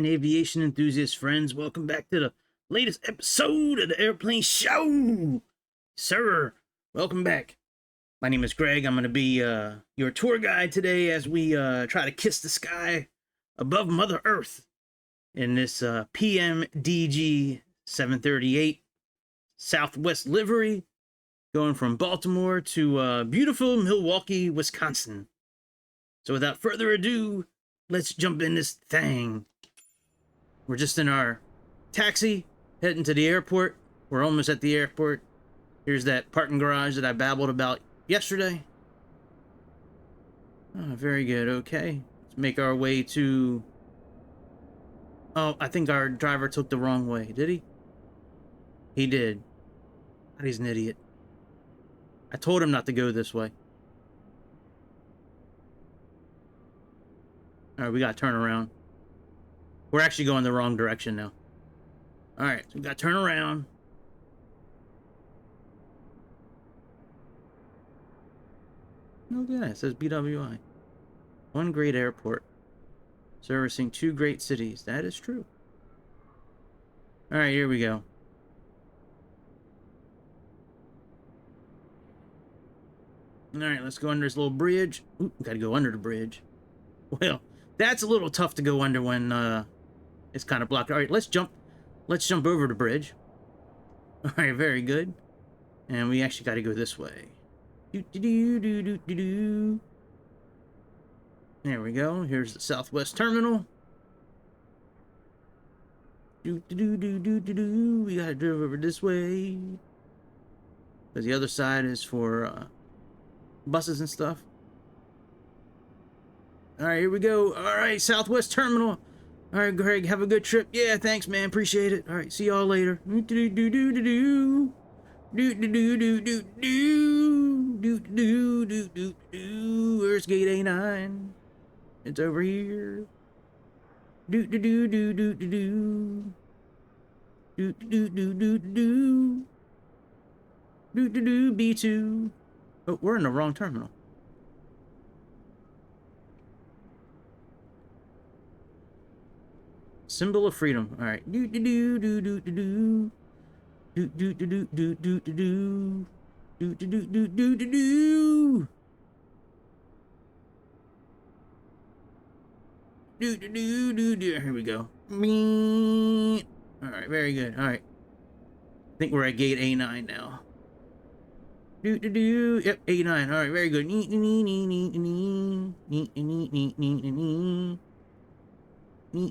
fine aviation enthusiast friends. Welcome back to the latest episode of the Airplane Show. Sir, welcome back. My name is Greg. I'm going to be your tour guide today as we try to kiss the sky above Mother Earth in this Pmdg 738 Southwest livery going from Baltimore to beautiful Milwaukee, Wisconsin. So without further ado, let's jump in this thing. We're just in our taxi, heading to the airport. We're almost at the airport. Here's that parking garage that I babbled about yesterday. Oh, very good. Okay. Let's make our way to... Oh, I think our driver took the wrong way. Did he? He did. God, he's an idiot. I told him not to go this way. Alright, we gotta turn around. We're actually going the wrong direction now. Alright, so we gotta turn around. Look at that, it says BWI. One great airport. Servicing two great cities. That is true. Alright, here we go. Alright, let's go under this little bridge. Ooh, we gotta go under the bridge. Well, that's a little tough to go under when it's kind of blocked. All right, let's jump over the bridge. All right, very good. And we actually got to go this way. There we go. Here's the Southwest Terminal. We got to drive over this way. Because the other side is for buses and stuff. All right, here we go. All right, Southwest Terminal. All right, Greg, have a good trip. Yeah, thanks, man. Appreciate it. All right, see y'all later. Where's gate A9? It's over here. B2. Oh, we're in the wrong terminal. Symbol of freedom. All right. All Here we go. All right. Very good. All right. I think we're at gate A9 now. Yep, A9. All right. Very good. All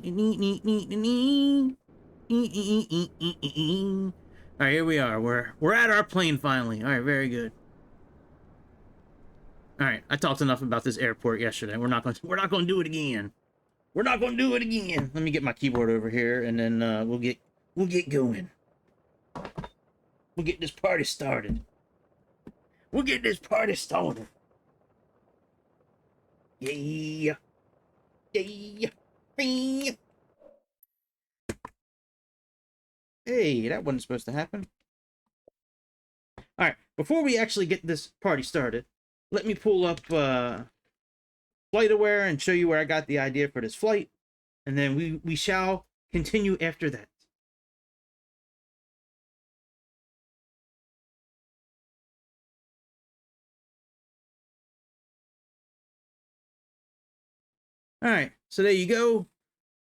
right, here we are. We're at our plane finally. All right, very good. All right, I talked enough about this airport yesterday. We're not going to do it again. We're not going to do it again. Let me get my keyboard over here, and then we'll get going. We'll get this party started. We'll get this party started. Yeah. Yeah. Hey, that wasn't supposed to happen. All right, before we actually get this party started, let me pull up FlightAware and show you where I got the idea for this flight, and then we shall continue after that. All right, so there you go.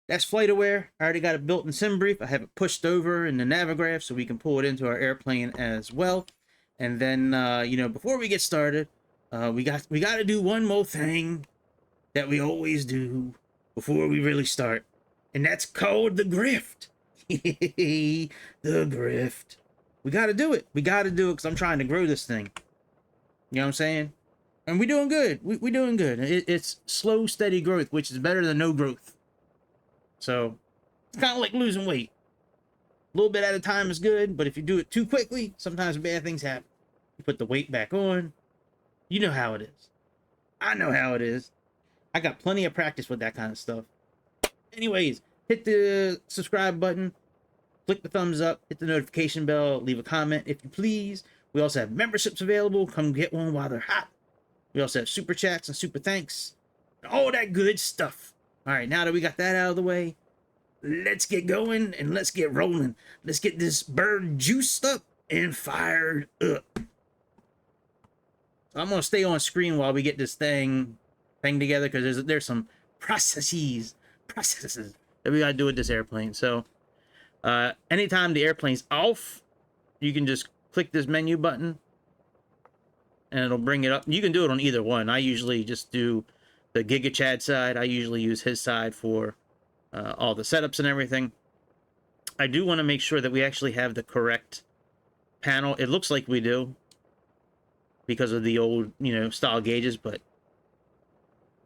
That's FlightAware. I already got it built in SimBrief. I have it pushed over in the Navigraph so we can pull it into our airplane as well. And then, you know, before we get started, we got to do one more thing that we always do before we really start, and that's called the grift. The grift. We got to do it. We got to do it because I'm trying to grow this thing. You know what I'm saying? And we're doing good. We're doing good. It's slow, steady growth, which is better than no growth. So, it's kind of like losing weight. A little bit at a time is good, but if you do it too quickly, sometimes bad things happen. You put the weight back on. You know how it is. I know how it is. I got plenty of practice with that kind of stuff. Anyways, hit the subscribe button. Click the thumbs up. Hit the notification bell. Leave a comment if you please. We also have memberships available. Come get one while they're hot. We also have super chats and super thanks. All that good stuff. All right, now that we got that out of the way, let's get going and let's get rolling. Let's get this bird juiced up and fired up. So I'm gonna stay on screen while we get this thing together, because there's some processes that we gotta do with this airplane. So anytime the airplane's off, you can just click this menu button and it'll bring it up. You can do it on either one. I usually just do the GigaChad side. I usually use his side for all the setups and everything. I do want to make sure that we actually have the correct panel. It looks like we do because of the old, style gauges, but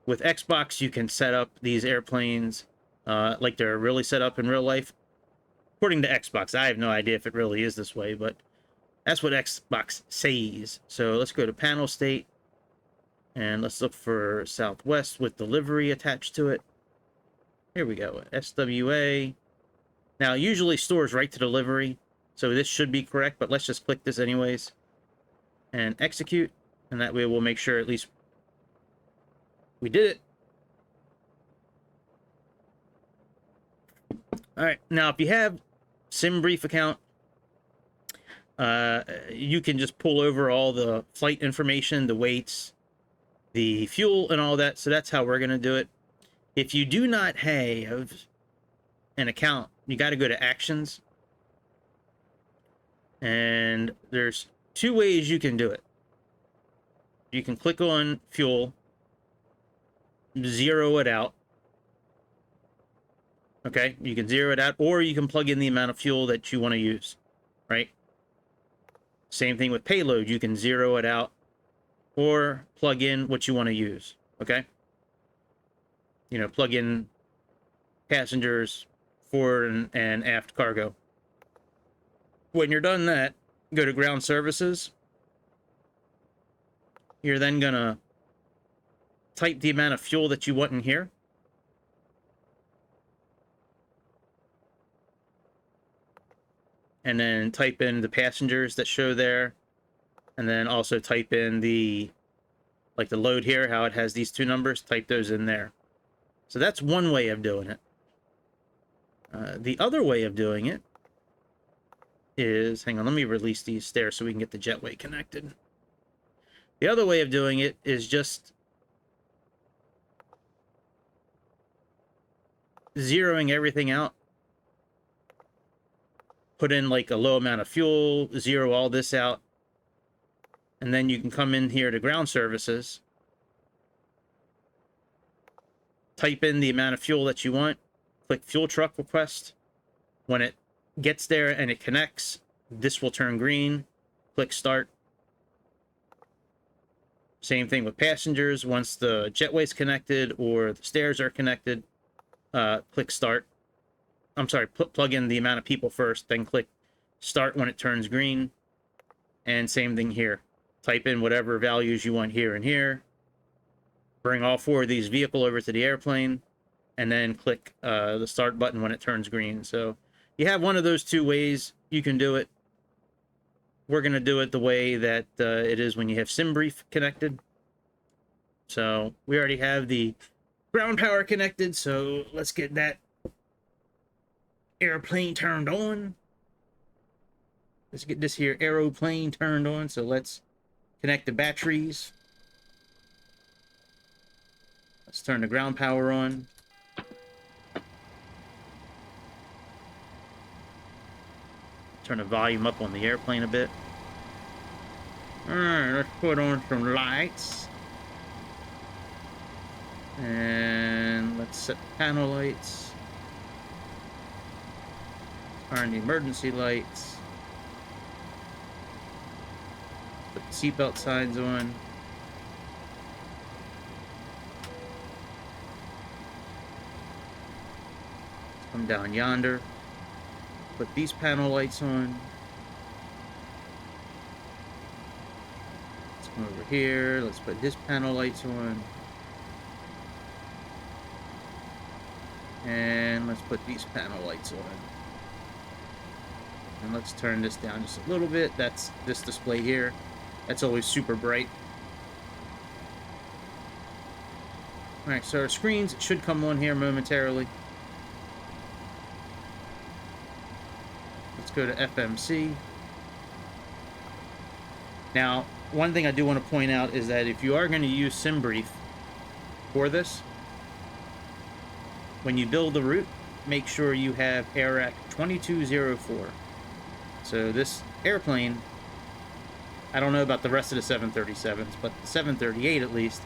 with Xbox, you can set up these airplanes like they're really set up in real life. According to Xbox, I have no idea if it really is this way, but that's what Xbox says. So let's go to panel state, and let's look for Southwest with delivery attached to it. Here we go, SWA. Now, it usually stores right to delivery, so this should be correct, but let's just click this anyways and execute, and that way we'll make sure at least we did it. All right, now if you have SimBrief account, you can just pull over all the flight information, the weights, the fuel, and all that. So that's how we're going to do it. If you do not have an account, you got to go to Actions. And there's two ways you can do it. You can click on Fuel, zero it out. Okay, you can zero it out, or you can plug in the amount of fuel that you want to use, right? Same thing with payload. You can zero it out or plug in what you want to use, okay? Plug in passengers, forward and aft cargo. When you're done that, go to ground services. You're then going to type the amount of fuel that you want in here. And then type in the passengers that show there. And then also type in the load here, how it has these two numbers, type those in there. So that's one way of doing it. The other way of doing it is, hang on, let me release these stairs so we can get the jetway connected. The other way of doing it is just zeroing everything out. Put in like a low amount of fuel, zero all this out. And then you can come in here to ground services. Type in the amount of fuel that you want. Click fuel truck request. When it gets there and it connects, this will turn green. Click start. Same thing with passengers. Once the jetway's connected or the stairs are connected, click start. I'm sorry, plug in the amount of people first, then click start when it turns green. And same thing here. Type in whatever values you want here and here. Bring all four of these vehicle over to the airplane, and then click the start button when it turns green. So you have one of those two ways you can do it. We're going to do it the way that it is when you have SimBrief connected. So we already have the ground power connected, so let's get that airplane turned on. Let's get this here aeroplane turned on. So let's connect the batteries. Let's turn the ground power on. Turn the volume up on the airplane a bit. Alright, let's put on some lights. And let's set the panel lights. Turn the emergency lights. Put the seatbelt signs on. Come down yonder. Put these panel lights on. Let's come over here. Let's put this panel lights on. And let's put these panel lights on. And let's turn this down just a little bit. That's this display here. That's always super bright. Alright, so our screens should come on here momentarily. Let's go to FMC. Now, one thing I do want to point out is that if you are going to use SimBrief for this, when you build the route, make sure you have AIRAC 2204. So this airplane, I don't know about the rest of the 737s, but the 738 at least,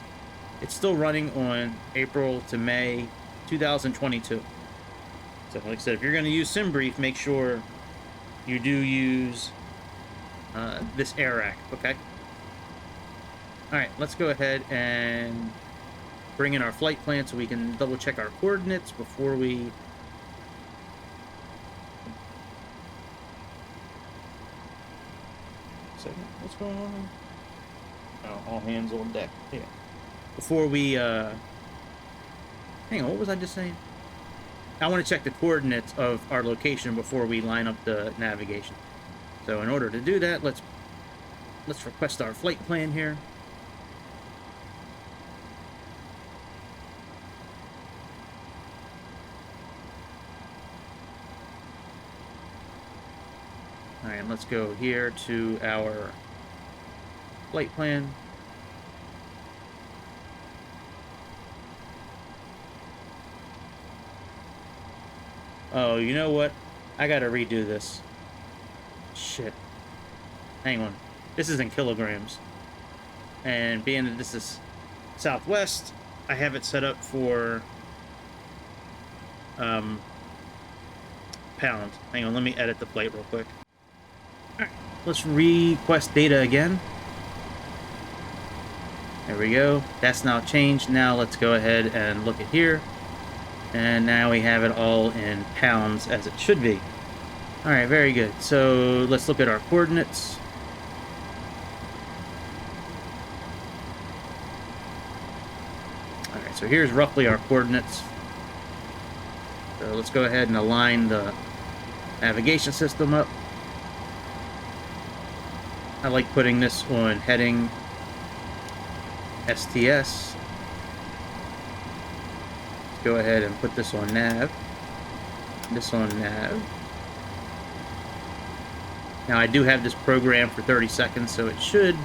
it's still running on April to May 2022. So like I said, if you're going to use SimBrief, make sure you do use this AIRAC, okay? Alright, let's go ahead and bring in our flight plan so we can double check our coordinates before we... Second, what's going on? Oh, all hands on deck. Yeah. Before we, hang on, what was I just saying? I want to check the coordinates of our location before we line up the navigation. So in order to do that, let's request our flight plan here. All right, let's go here to our flight plan. Oh, you know what? I gotta redo this. Shit. Hang on. This is in kilograms. And being that this is Southwest, I have it set up for pound. Hang on, let me edit the plate real quick. Alright, let's request data again. There we go. That's now changed. Now let's go ahead and look at here. And now we have it all in pounds as it should be. Alright, very good. So let's look at our coordinates. Alright, so here's roughly our coordinates. So let's go ahead and align the navigation system up. I like putting this on heading STS. Go ahead and put this on nav. This on nav. Now I do have this programmed for 30 seconds, so it should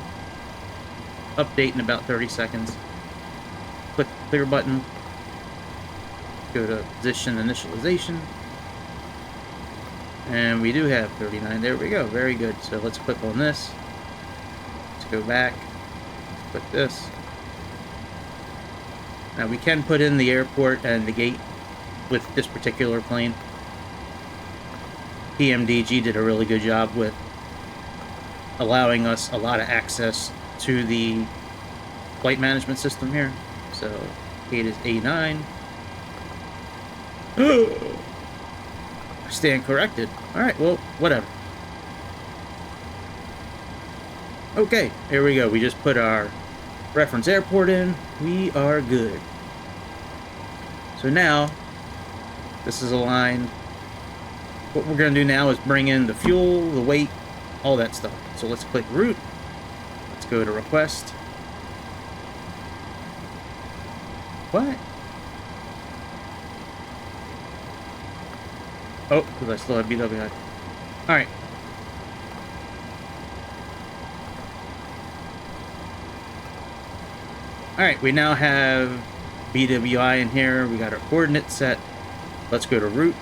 update in about 30 seconds. Click the clear button. Go to position initialization. And we do have 39. There we go. Very good. So let's click on this. Let's go back. Let's click this. Now we can put in the airport and the gate with this particular plane. Pmdg did a really good job with allowing us a lot of access to the flight management system here. So gate is A9. I stand corrected. Alright, well, whatever. Okay, here we go. We just put our reference airport in. We are good. So now, this is aligned. What we're going to do now is bring in the fuel, the weight, all that stuff. So let's click route. Let's go to request. What? Oh, because I still have BWI. Alright. Alright, we now have BWI in here. We got our coordinates set. Let's go to route.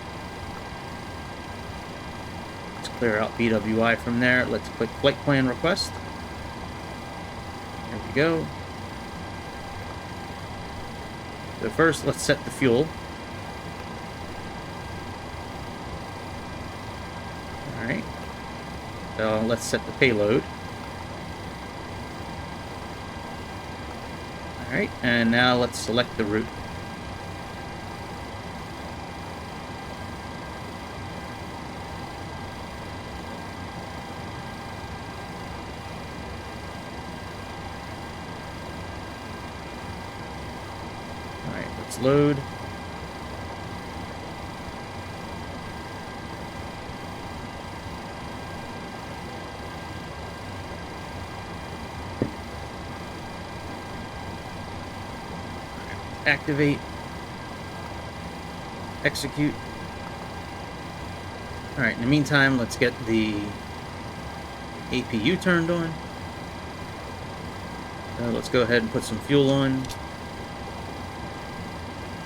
Let's clear out BWI from there. Let's click flight plan request. There we go. So first, let's set the fuel. Alright. So let's set the payload. Alright, and now let's select the route. Alright, let's load. Activate, execute. Alright, in the meantime, let's get the APU turned on. Let's go ahead and put some fuel on. Let's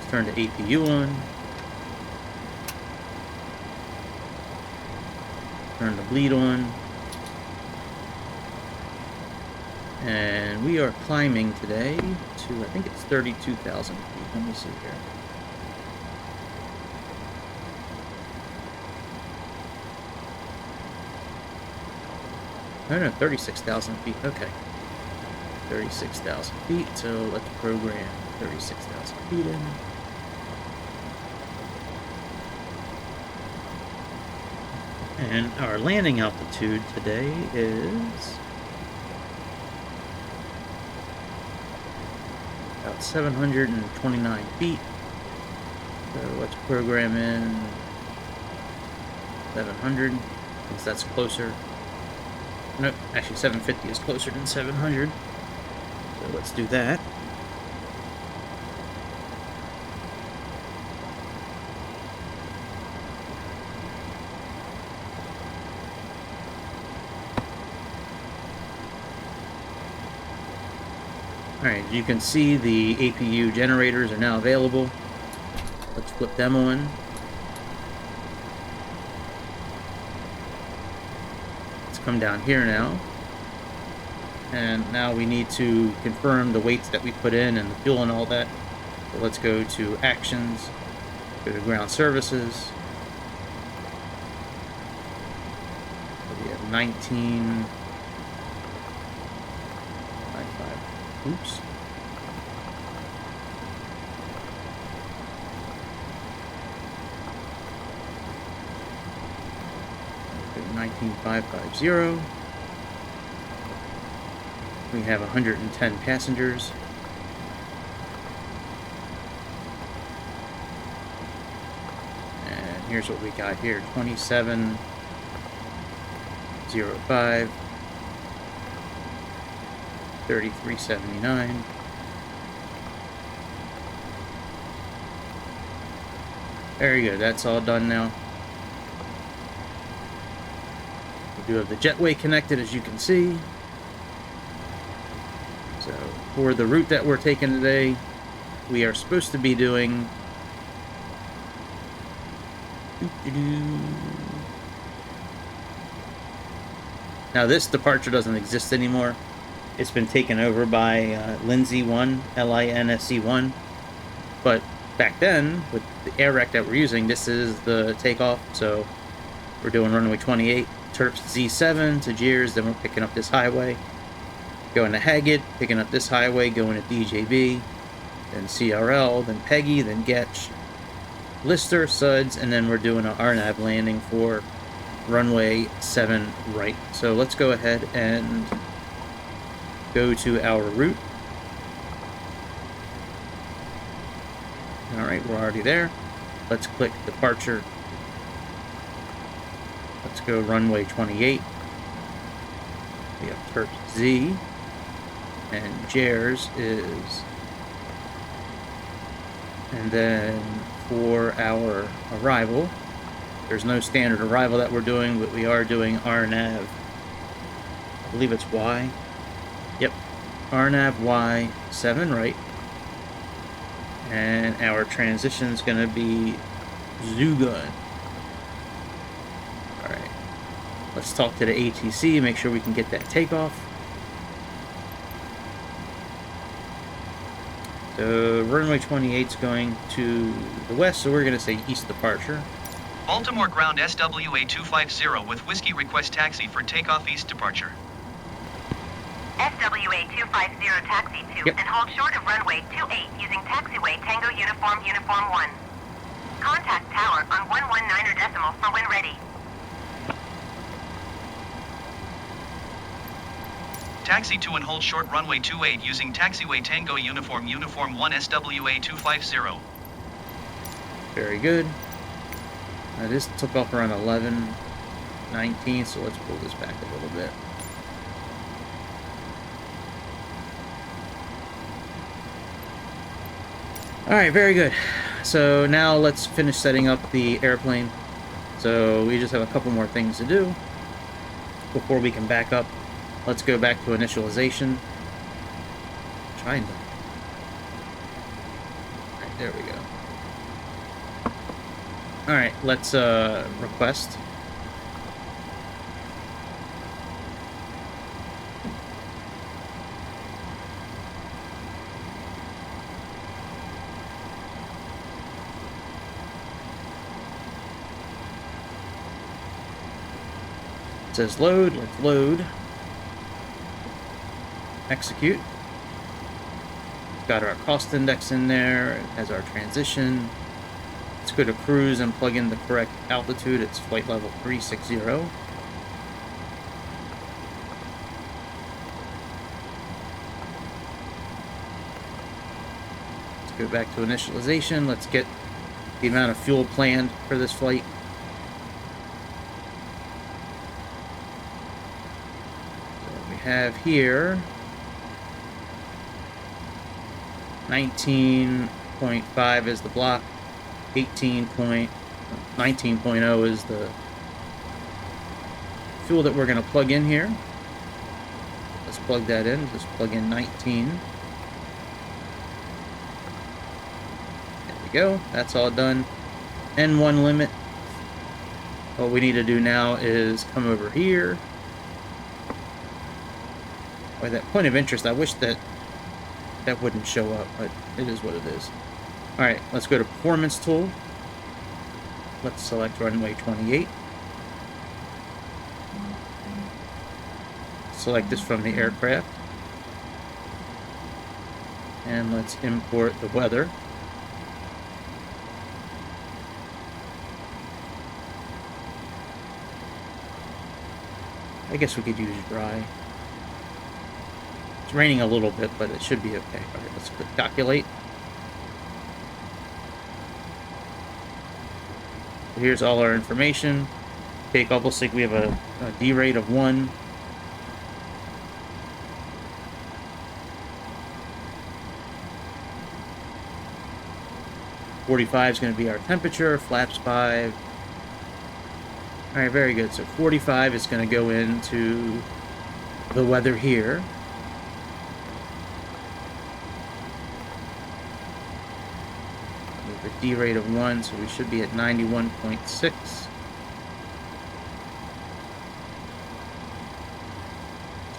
turn the APU on. Turn the bleed on. And we are climbing today to, I think it's 32,000 feet. Let me see here. Oh no, 36,000 feet. Okay. 36,000 feet. So let's program 36,000 feet in. And our landing altitude today is about 729 feet. So let's program in 700, since that's closer. Nope, actually 750 is closer than 700. So let's do that. Alright, you can see the APU generators are now available. Let's flip them on. Let's come down here now. And now we need to confirm the weights that we put in and the fuel and all that. So let's go to Actions, go to Ground Services. So we have 19... Oops. Okay, 19550. We have 110 passengers. And here's what we got here. 2705. 3379. Very good, that's all done now. We do have the jetway connected, as you can see. So, for the route that we're taking today, we are supposed to be doing... Now, this departure doesn't exist anymore. It's been taken over by Linsey-1, Linsc-1. But back then, with the air rec that we're using, this is the takeoff. So we're doing runway 28, Terps Z7 to Jeers, then we're picking up this highway. Going to Haggett, picking up this highway, going to DJB, then CRL, then Peggy, then Getch, Lister, Suds, and then we're doing an RNAV landing for runway 7 right. So let's go ahead and go to our route. Alright, we're already there. Let's click departure. Let's go runway 28. We have Terp Z. And Jers is... And then for our arrival, there's no standard arrival that we're doing, but we are doing RNAV. I believe it's Y. Yep, RNAV Y7 right. And our transition is going to be Zugun. Alright, let's talk to the ATC, make sure we can get that takeoff. So runway 28 is going to the west, so we're going to say east departure. Baltimore ground SWA820 with whiskey request taxi for takeoff east departure. SWA820 taxi to and hold short of runway 28 using taxiway Tango Uniform 1. Contact tower on 119 decimal for when ready. Taxi to and hold short runway 28 using taxiway Tango Uniform 1 SWA820. Very good. This took off around 11:19, so let's pull this back a little bit. Alright, very good. So now let's finish setting up the airplane. So we just have a couple more things to do before we can back up. Let's go back to initialization. Trying to. Alright, there we go. Alright, let's request. It says load, let's load. Execute. It's got our cost index in there, it has our transition. Let's go to cruise and plug in the correct altitude. It's flight level 360. Let's go back to initialization. Let's get the amount of fuel planned for this flight. Have here 19.5 is the block, 19.0 is the fuel that we're going to plug in here. Let's plug that in. Just plug in 19. There we go. That's all done. N1 limit. What we need to do now is come over here. By that point of interest, I wish that wouldn't show up, but it is what it is. Alright, let's go to Performance Tool. Let's select runway 28. Select this from the aircraft. And let's import the weather. I guess we could use dry. It's raining a little bit, but it should be okay. Alright, let's click calculate. So here's all our information. Takeoff looks like we have a D rate of 1. .45 is going to be our temperature. Flaps 5. Alright, very good. So 45 is going to go into the weather here. With a D rate of 1, so we should be at 91.6.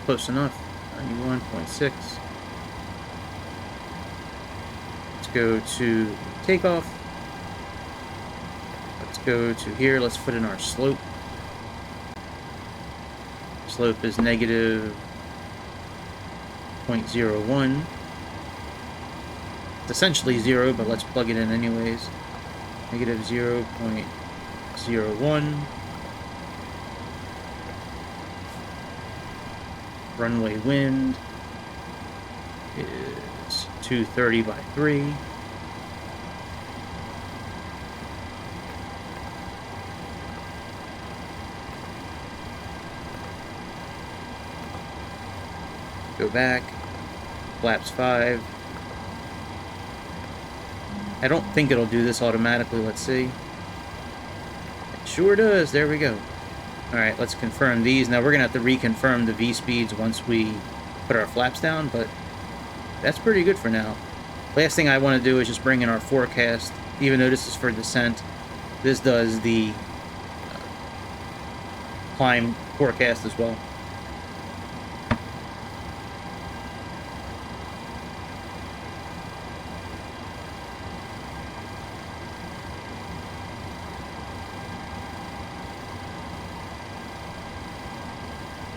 Close enough. 91.6. Let's go to takeoff. Let's go to here. Let's put in our slope. Slope is negative 0.01. It's essentially 0, but let's plug it in anyways. Negative 0.01. Runway wind is 230 by 3. Go back. Flaps 5. I don't think it'll do this automatically. Let's see. It sure does. There we go. Alright, let's confirm these. Now we're going to have to reconfirm the V speeds once we put our flaps down, but that's pretty good for now. Last thing I want to do is just bring in our forecast. Even though this is for descent, this does the climb forecast as well.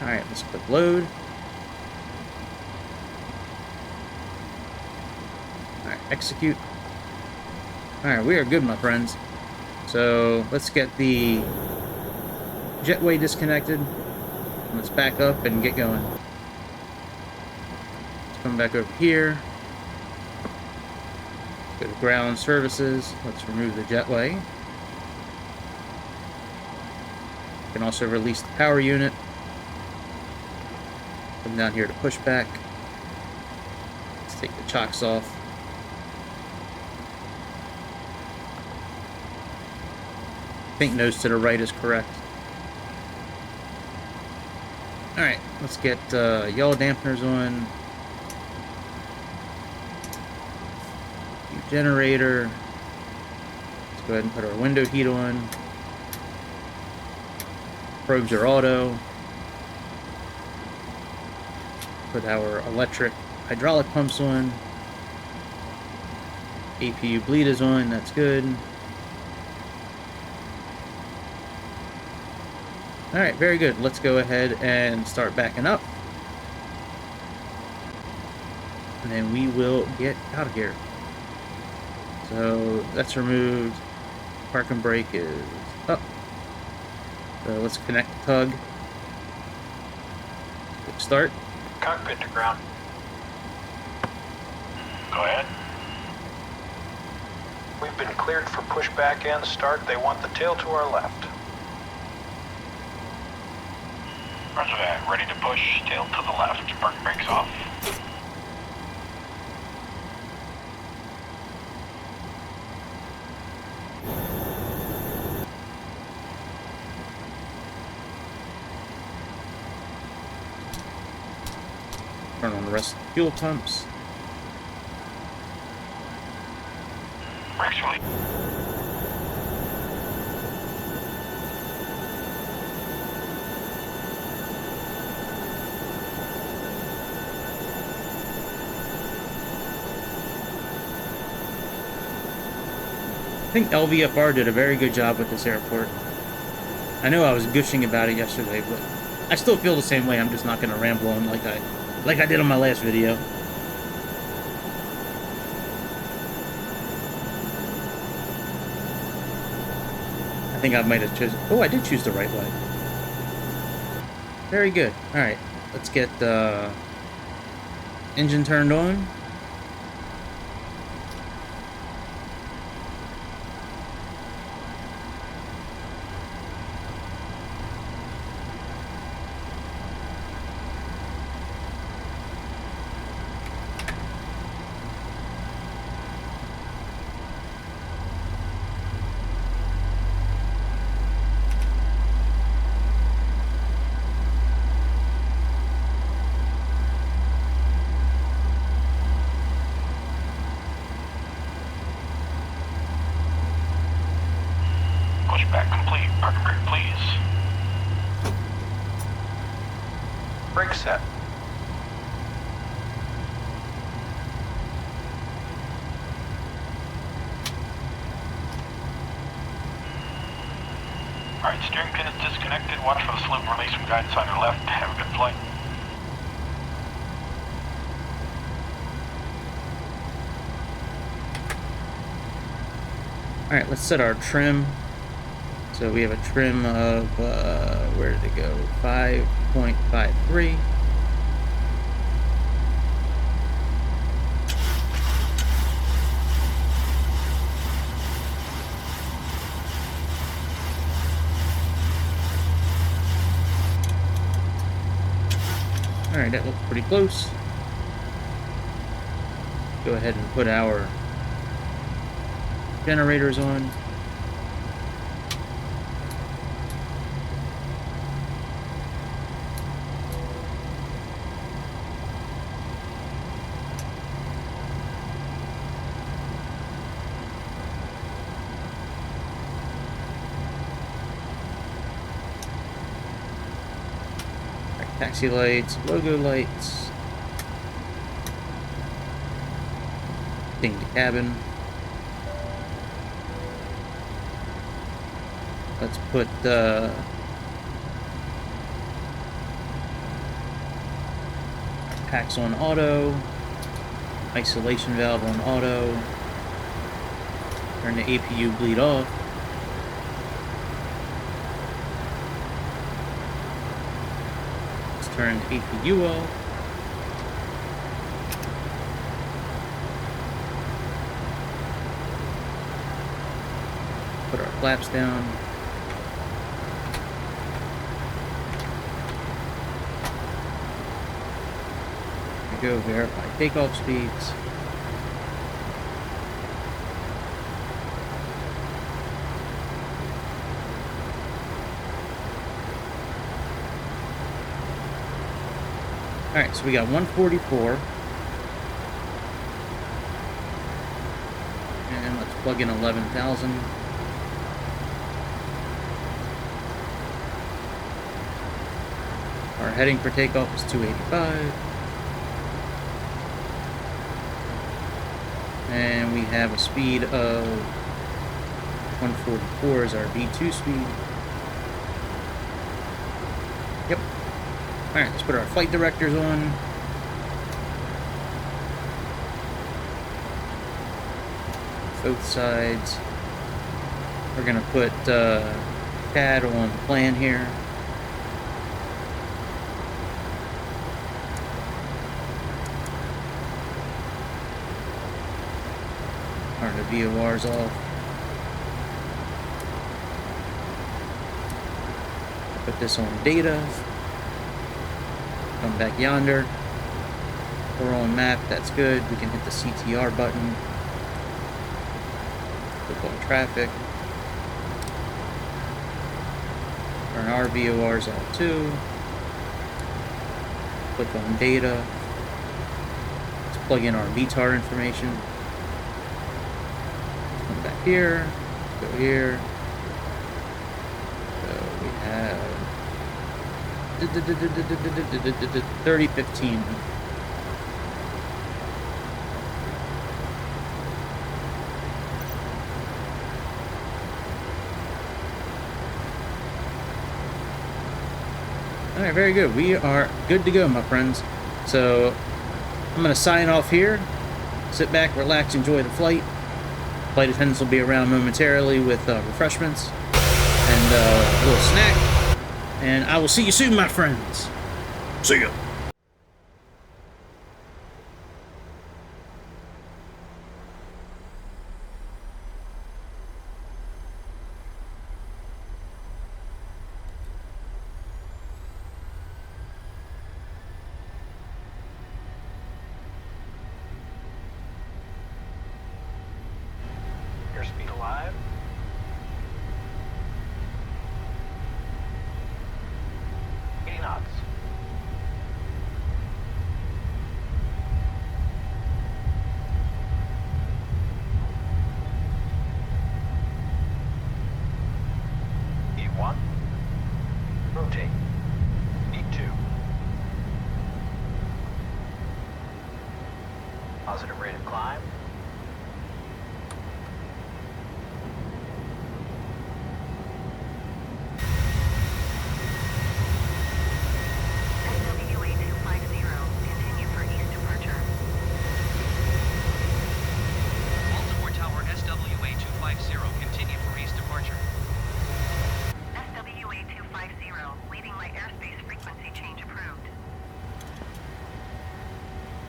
Alright, let's click load. Alright, execute. Alright, we are good, my friends. So, let's get the jetway disconnected. Let's back up and get going. Let's come back over here. Go to ground services. Let's remove the jetway. You can also release the power unit. Come down here to pushback. Let's take the chocks off. think nose to the right is correct. Alright, let's get yaw dampeners on. Generator. Let's go ahead and put our window heat on. Probes are auto. Put our electric hydraulic pumps on. APU bleed is on, that's good. Alright, very good. Let's go ahead and start backing up. And then we will get out of here. So that's removed. Park and brake is up. So let's connect the tug. Quick start. Cockpit to ground. Go ahead. We've been cleared for pushback and start. They want the tail to our left. Roger that. Ready to push. Tail to the left. Park brakes off. Turn on the rest of the fuel pumps. Brakes release. I think LVFR did a very good job with this airport. I know I was gushing about it yesterday, but I still feel the same way. I'm just not going to ramble on like I did on my last video. I think I might have chosen... Oh, I did choose the right way. Very good. Alright, let's get the engine turned on. Pushback complete. Park and brake, please. Brake set. Alright, steering pin is disconnected. Watch for the slip and release from guidance on your left. Have a good flight. Alright, let's set our trim. So we have a trim of, where did it go? 5.53. Alright, that looks pretty close. Go ahead and put our generators on. Taxi lights, logo lights. Ding the cabin. Let's put the packs on auto. Isolation valve on auto. Turn the APU bleed off. Turn the APU off. Put our flaps down. There we go, verify takeoff speeds. Alright, so we got 144. And let's plug in 11,000. Our heading for takeoff is 285. And we have a speed of 144 is our V2 speed. Yep. Alright, let's put our flight directors on. Both sides. We're going to put CAD on the plan here. Turn the VORs off. Put this on data. Come back yonder. We're on map, that's good. We can hit the CTR button. Click on traffic. Turn our VORs off too. Click on data. Let's plug in our VTAR information. Come back here. Go here. So we have 3015. Alright, very good. We are good to go, my friends. So, I'm going to sign off here. Sit back, relax, enjoy the flight. Flight attendants will be around momentarily with refreshments and a little snack. And I will see you soon, my friends. See ya. Airspeed alive. Knots. E1. Rotate. E2. Positive rate of climb.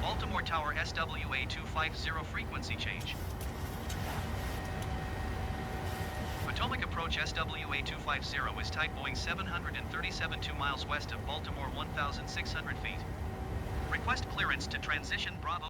Baltimore Tower SWA820 frequency change. Potomac approach SWA820 is type Boeing 737 2 miles west of Baltimore 1,600 feet. Request clearance to transition Bravo.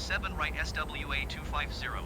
7 right SWA820.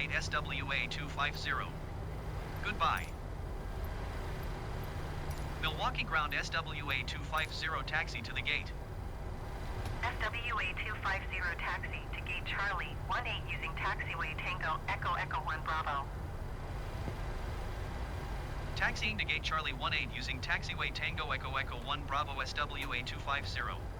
.8 SWA820. Goodbye. Milwaukee ground SWA820 taxi to the gate. SWA820 taxi to gate Charlie 18 using taxiway Tango Echo Echo 1 Bravo. Taxiing to gate Charlie 18 using taxiway Tango Echo Echo 1 Bravo SWA820.